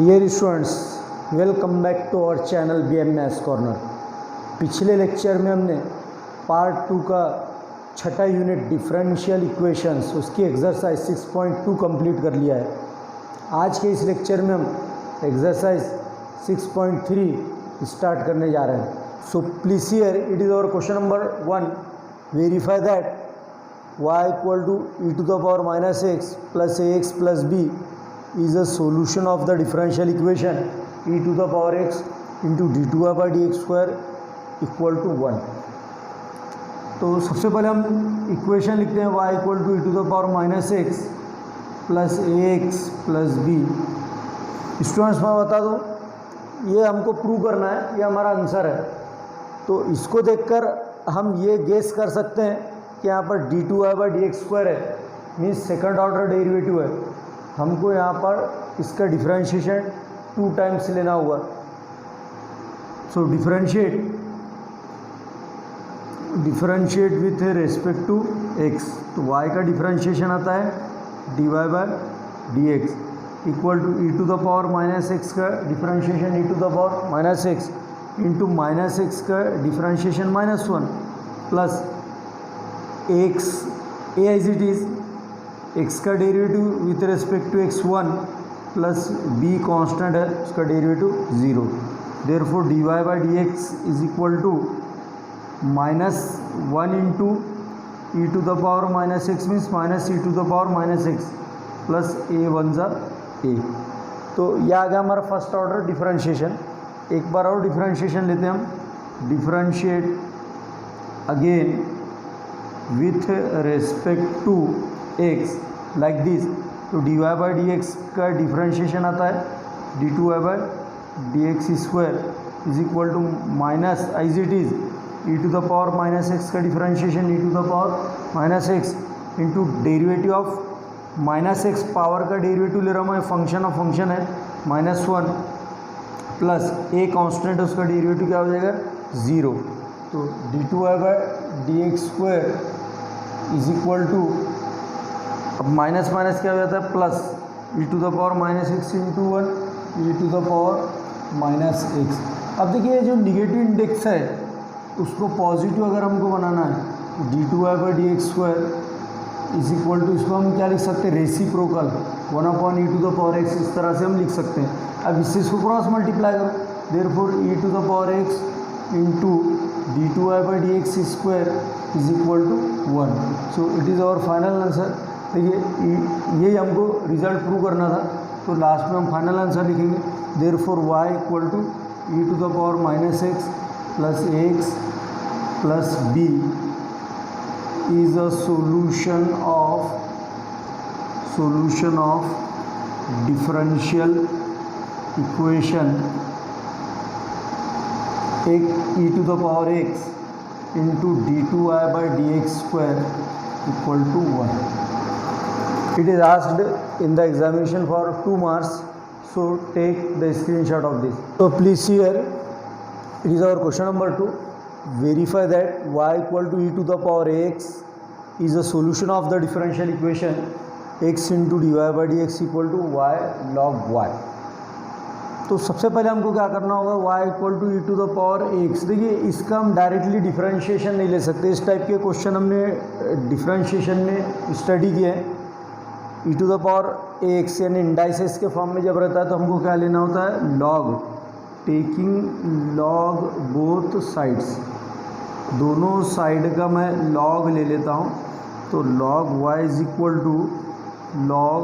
Dear students, welcome back to our channel BM maths corner. पिछले lecture में हमने part 2 का छठा यूनिट डिफरेंशियल इक्वेशंस उसकी एक्सरसाइज 6.2 कंप्लीट कर लिया है। आज के इस लेक्चर में हम एक्सरसाइज 6.3 स्टार्ट करने जा रहे हैं। So please here it is our question number 1। Verify that y equal to e to the power minus x plus ax plus b is a solution of the differential equation e to the power x into d2y by dx square equal to 1। तो सबसे पहले हम equation लिखते हैं y equal to e to the power minus x plus ax plus b। Students मैं बता दूँ, ये हमको प्रूव करना है, ये हमारा आंसर है। तो इसको देखकर हम ये गेस कर सकते हैं कि यहाँ पर d2y by dx स्क्वायर है, मीन्स सेकंड ऑर्डर डेरिवेटिव है। हमको यहाँ पर इसका डिफरेंशिएशन 2 टाइम्स लेना होगा। So differentiate with respect to x। तो y का डिफरेंशिएशन आता है dy by dx equal to e to the power minus x का differentiation e to the power minus x into minus x का differentiation minus 1 plus x a as it is x का derivative with respect to x1 plus b constant है, उसका derivative 0। Therefore dy by dx is equal to minus 1 into e to the power minus x means minus e to the power minus x plus a one ज़ा ए। तो यह आ गया हमारा first order differentiation. एक बार और डिफरेंशिएशन लेते हैं हम। Differentiate again with respect to x like this. तो dy बाई dx का डिफरेंशिएशन आता है d2y by dx square is equal to minus as it is e to the power minus x का differentiation e to the power minus x into derivative of minus x power का derivative ले रहा हूँ मैं, function of function है minus 1 plus a constant है, उसका derivative क्या हो जाएगा 0। तो d2y by dx square is equal to, अब माइनस माइनस क्या हो जाता है plus e to the power minus x into 1 e to the power minus x. अब देखिए जो निगेटिव इंडेक्स है उसको पॉजिटिव अगर हमको बनाना है तो d2y by dx square is equal to, इसको हम क्या लिख सकते हैं reciprocal 1 upon e to the power x, इस तरह से हम लिख सकते हैं। अब इससे इसको क्रॉस मल्टीप्लाई करो, therefore e to the power x into d2y by dx square is equal to 1। So it is our final answer. देखिए यही हमको रिजल्ट प्रूव करना था, तो लास्ट में हम फाइनल आंसर लिखेंगे। Therefore y equal to e to the power minus x plus x plus b is a solution of differential equation एक e to the power x into d2y by dx square equal to 1। It is asked in the examination for 2 marks, so take the screenshot of this. So please see here, it is our question number 2. Verify that y equal to e to the power x is a solution of the differential equation x into dy by dx equal to y log y। तो सबसे पहले हमको क्या करना होगा, y equal to e to the power x. देखिए इसका हम डायरेक्टली डिफरेंशिएशन नहीं ले सकते, इस टाइप के क्वेश्चन हमने डिफरेंशिएशन में स्टडी किए हैं। ई टू द पावर एक्स यानी इंडाइसेस के फॉर्म में जब रहता है तो हमको क्या लेना होता है log, taking log both sides, दोनों साइड का मैं लॉग ले लेता हूँ। तो log y is equal to log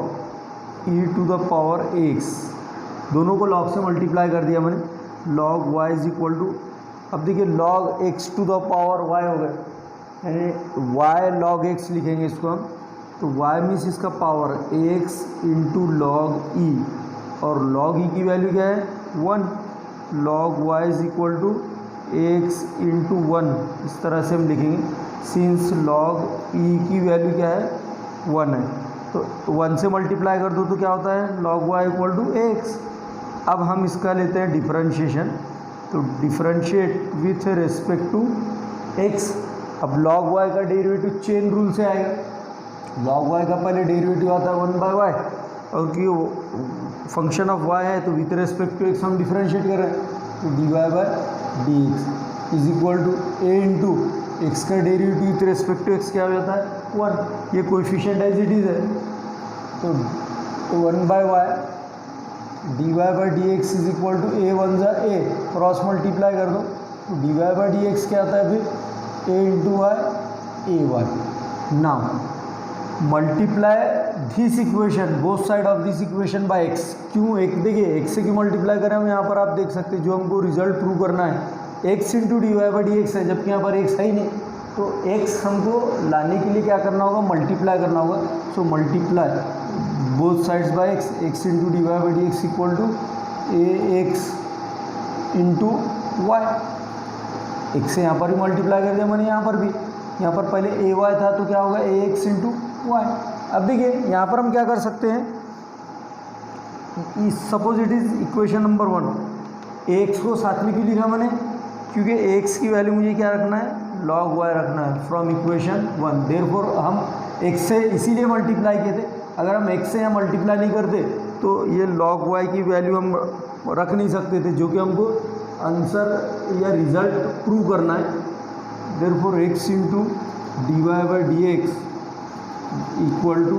e to the power x, दोनों को लॉग से मल्टीप्लाई कर दिया मैंने। Log y is equal to, अब देखिए log x to the power y हो गए, यानी y लॉग x लिखेंगे इसको हम। तो y मीन्स इसका power x into log e, और लॉग ई की वैल्यू क्या है 1। Log y is equal to x into 1, इस तरह से हम लिखेंगे सिंस लॉग ई की वैल्यू क्या है 1 है। तो 1 से मल्टीप्लाई कर दो तो क्या होता है log y equal to x। अब हम इसका लेते हैं डिफरेंशिएशन। तो differentiate with respect to x। अब लॉग y का डेरिवेटिव चेन रूल से आएगा। लॉग y का पहले डेरिवेटिव आता है 1 बाय वाई, और कि फंक्शन ऑफ y है तो विथ रेस्पेक्ट टू x हम डिफरेंशिएट कर रहे हैं, तो dy by d x is equal to a into x का derivative with respect to x क्या हो जाता है 1, ये कोएफिशिएंट एज इट इज़ है, तो 1 by y d y by d x is equal to a one ज़ा a, cross multiply कर दो तो d y by d x क्या आता है फिर a into y a y. Now multiply this equation both side of this equation by x, क्यों एक देखिए एक्स से क्यों मल्टीप्लाई करें हम, यहाँ पर आप देख सकते हैं जो हमको रिजल्ट प्रूव करना है x into d y by d x है, जबकि यहाँ पर एक्स है ही नहीं, तो एक्स हमको लाने के लिए क्या करना होगा, मल्टीप्लाई करना होगा, so multiply both sides by x, x into d y by d x equal to a x into y, x से यहाँ पर भी मल्टीप्लाई कर दिया मैंने, यहाँ पर भी, यहाँ पर पहले ए वाई था तो क्या होगा ए एक्स इंटू वाई। अब देखिए यहाँ पर हम क्या कर सकते हैं, suppose it is equation number 1, A x को साथ में क्यों लिखा मैंने, क्योंकि ए एक्स की वैल्यू मुझे क्या रखना है, लॉग वाई रखना है फ्रॉम इक्वेशन 1, देयरफॉर हम एक्स से इसीलिए मल्टीप्लाई किए थे, अगर हम एक्स से यहाँ मल्टीप्लाई नहीं करते तो ये लॉग वाई की वैल्यू हम रख नहीं सकते थे, जो कि हमको आंसर या रिजल्ट प्रूव करना है, therefore x into d y by d x equal to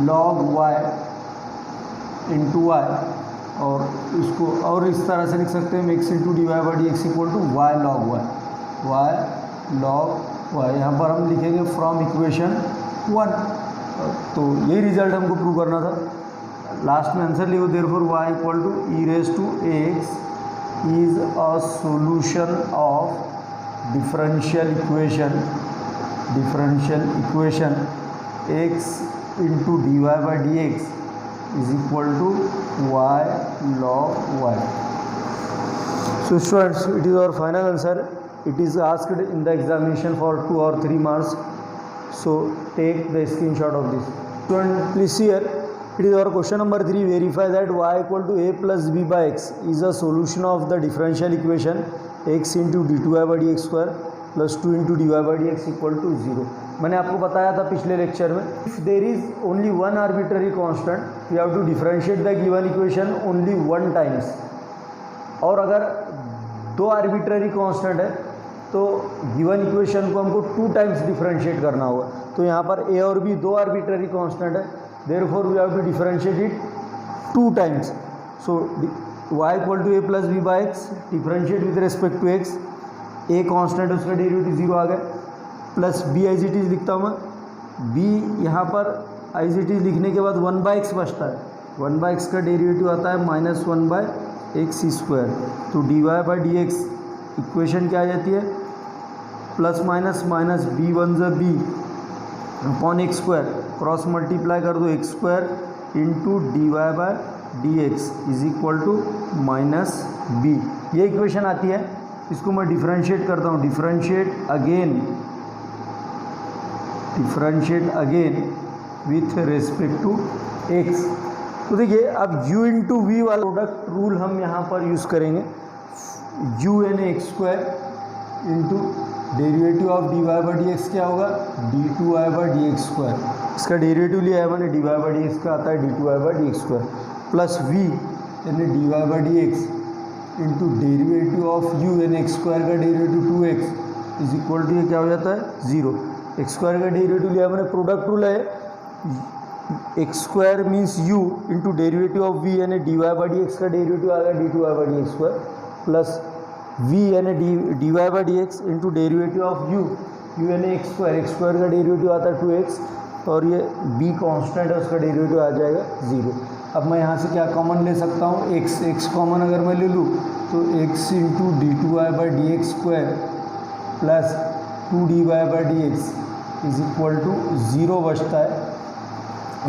log y into y, और इसको और इस तरह से लिख सकते हैं x into d y by d x equal to y log y, यहाँ पर हम लिखेंगे फ्रॉम इक्वेशन 1, तो यही रिजल्ट हमको प्रूव करना था, लास्ट में आंसर लिखो, therefore y equal to e raise to x is a solution of differential equation x into d y by d x is equal to y log y. So students, it is our final answer. It is asked in the examination for 2 or 3 marks. So take the screenshot of this. Student, please see here. It is our question number 3. Verify that y equal to a plus b by x is a solution of the differential equation x into d2y by dx square plus 2 into dy by dx equal to 0. मैंने आपको बताया था पिछले lecture में, if there is only one arbitrary constant you have to differentiate the given equation only 1 times, और अगर 2 arbitrary constant है तो गिवन इक्वेशन को हमको 2 टाइम्स डिफरेंशिएट करना होगा, तो यहाँ पर ए और बी 2 आर्बिट्ररी कांस्टेंट है, therefore we have to differentiate it 2 times, so y equal to a plus b by x, differentiate with respect to x, a constant उसका डेरिवेटिव 0 आ गया, plus b as it is लिखता हूँ मैं, B यहाँ पर as it is लिखने के बाद 1 बाई एक्स बचता है, 1 बाई एक्स का डेरिवेटिव आता है -1 बाई एक्स स्क्वायर, तो d y by d x equation क्या आ जाती है, plus minus minus b one ज़ा b upon x square, cross multiply कर दो x square into d y by d x is equal to minus b, ये equation आती है, इसको मैं डिफरेंशिएट करता हूँ, differentiate again with respect to x, तो देखिए अब u इंटू वी वाला प्रोडक्ट रूल हम यहाँ पर यूज़ करेंगे, u यानी x square into derivative of d y by d x क्या होगा, d two y by d x square, इसका डेरिवेटिव लिया है मैंने, d y by d x का आता है d two y by d x square, plus v यानी d y by d x into derivative of u यानी x square का derivative 2x is equal to ये क्या हो जाता है 0, एक्स स्क्वायर का डेरिवेटिव लिया मैंने, प्रोडक्ट रूल है, x square means u into derivative of v यानी d y by d x का डेरिवेटिव आ गया d two y by d x square, plus v यानी d y by d x into derivative of u यानी x square का derivative आता है 2x, और ये b कांस्टेंट है उसका डेरिवेटिव आ जाएगा 0। अब मैं यहाँ से क्या कॉमन ले सकता हूँ, x कॉमन अगर मैं ले लूँ तो x into d two y by d x square plus 2 d y by d x is equal to 0 बचता है,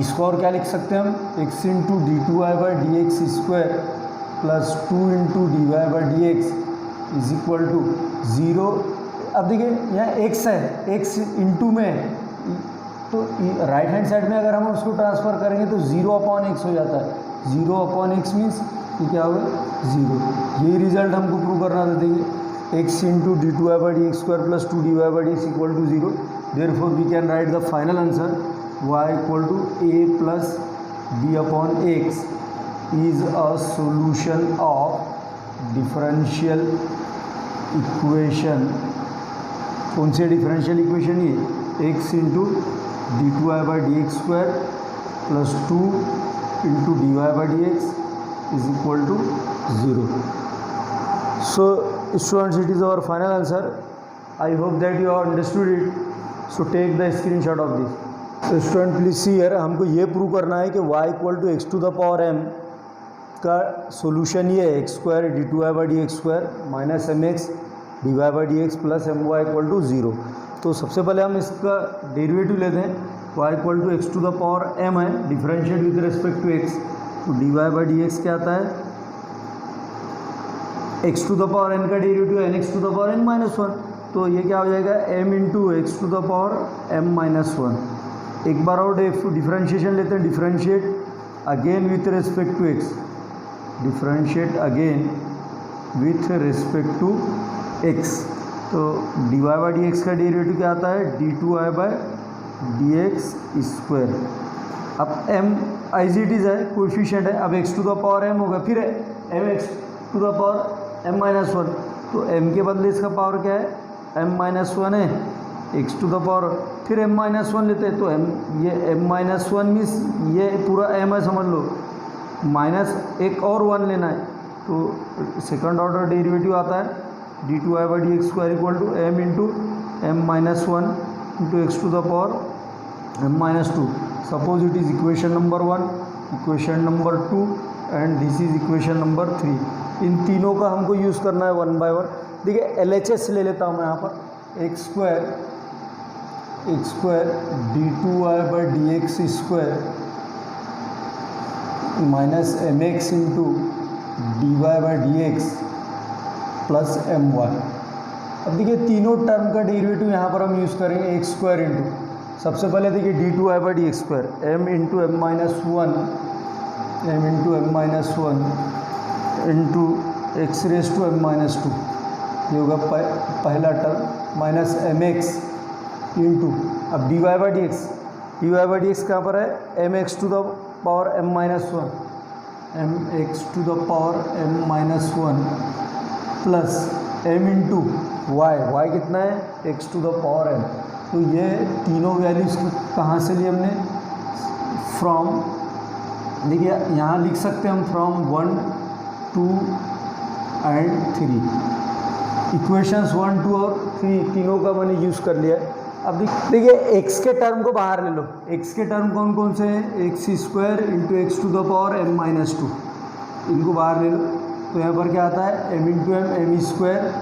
इसको और क्या लिख सकते हैं हम, x into d two y by d x square plus 2 into d y by d x is equal to 0। अब देखिए यहाँ x है, x इंटू में, तो राइट हैंड साइड में अगर हम उसको ट्रांसफ़र करेंगे तो 0/x हो जाता है, 0/x मीन्स ये क्या होगा 0, यही रिजल्ट हमको प्रूव करना था। देखिए x into d two y by d x square plus 2 d y by d x equal to 0, therefore we can write the final answer y equal to a plus d upon x is a solution of differential equation. कौन से differential equation? ये x into d two y by d x square plus 2 into d y by d x is equal to 0. So students, it is our final answer. I hope that you have understood it. So take the screenshot of this. So student please see here, हमको ये prove करना है कि y equal to x to the power m का solution ये है x square d two y by d x square minus m x d y by d x plus m y equal to 0. तो सबसे पहले हम इसका derivative लेते हैं. y equal to x to the power m है, differentiate with respect to x. तो d y by d x क्या आता है? X to the power n का derivative n x to the power n minus 1. तो ये क्या हो जाएगा? m into x to the power m minus 1. एक बार और डिफरेंशिएशन लेते हैं. Differentiate again with respect to x. Differentiate again with respect to x. तो d y by d x का डेरिवेटिव क्या आता है? D two y by d x square. अब m एज इट इज़ है, कोएफिशिएंट है. अब x to the power m होगा, फिर m x to the power m minus 1. तो m के बदले इसका पावर क्या है? m माइनस 1 है. x टू द पावर फिर m माइनस 1 लेते हैं. तो m ये m माइनस 1 मीन्स ये पूरा m है, समझ लो. माइनस एक और 1 लेना है. तो सेकंड ऑर्डर डेरिवेटिव आता है d two y by d x square equal to m into m minus 1 into x to the power m minus 2. Suppose it is equation number 1, equation number 2 and this is equation number 3. इन तीनों का हमको use करना है one by one. देखिए LHS ले लेता हूँ मैं यहाँ पर. X square d two y by d x square minus m x into d y by d x plus m y. अब देखिए तीनों टर्म का डेरिवेटिव यहाँ पर हम यूज़ करेंगे. एक्स स्क्वायर इंटू, सबसे पहले देखिए d two y by d x square m into m minus 1 m into m minus 1 into x raise to m minus 2. ये होगा पहला term minus m x into, अब d y by d x. D y by d x कहाँ पर है? M x to the power m minus 1 m x to the power m minus 1 plus m into Y. Y कितना है? X to the power m. तो ये तीनों values कहाँ से लिए हमने? फ्रॉम, देखिए यहाँ लिख सकते हैं हम फ्रॉम 1, 2 एंड 3. इक्वेशंस 1, 2 और 3 तीनों का मैंने यूज़ कर लिया है. अब देखिए x के टर्म को बाहर ले लो. x के टर्म कौन कौन से हैं? X square into x to the power m minus 2. इनको बाहर ले लो. तो यहाँ पर क्या आता है? m into m square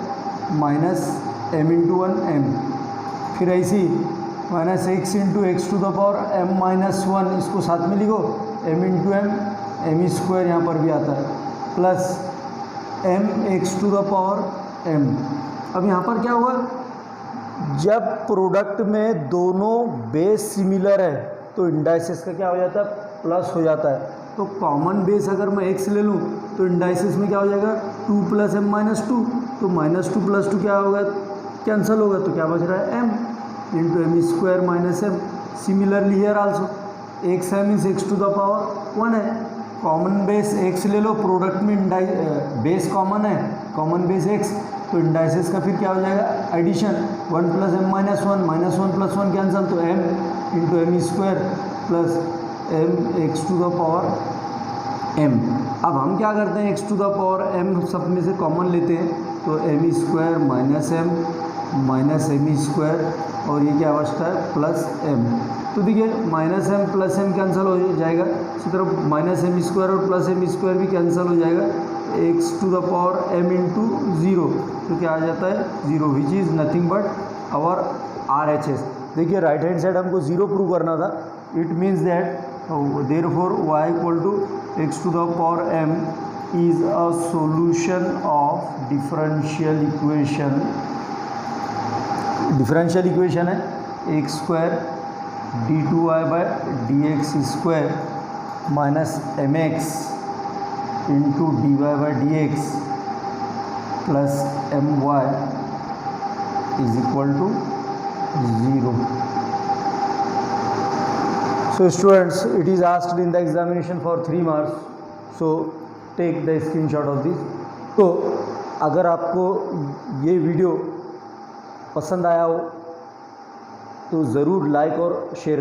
minus m into 1 m. फिर ऐसी minus x into x to the power m minus 1, इसको साथ में लिखो. m इंटू एम स्क्वायर यहाँ पर भी आता है plus m x to the power m. अब यहाँ पर क्या हुआ? जब प्रोडक्ट में दोनों बेस सिमिलर है तो इंडाइसिस का क्या हो जाता है? प्लस हो जाता है. तो कॉमन बेस अगर मैं x ले लूँ तो इंडाइसिस में क्या हो जाएगा? 2 प्लस m माइनस 2. तो माइनस 2 प्लस 2 क्या होगा? कैंसिल होगा. तो क्या बच रहा है? m into m square minus m. Similarly here also x है means x to the power 1 है. कॉमन बेस x ले लो, प्रोडक्ट में बेस कॉमन है, कॉमन बेस x. तो इंडाइसिस का फिर क्या हो जाएगा? Addition. 1 plus m minus 1 minus 1 plus 1 cancel. तो m into m square plus m x to the power m. अब हम क्या करते हैं? x to the power m सब में से कॉमन लेते हैं. तो m square minus m square और ये क्या बचता है? Plus m. तो देखिए minus m plus m cancel हो जाएगा. इसी तरह माइनस m स्क्वायर और प्लस m स्क्वायर भी कैंसिल हो जाएगा. X to the power m into 0. तो क्या आ जाता है? 0, which is nothing but our RHS. देखिए राइट हैंड साइड हमको 0 प्रूव करना था. It means that therefore y equal to x to the power m is a solution of differential equation. Differential equation है x square d two y by d x square minus m x into d y by d x plus m y is equal to 0. So students, it is asked in the examination for 3 marks. So take the screenshot of this. तो अगर आपको ये video पसंद आया हो तो ज़रूर like और शेयर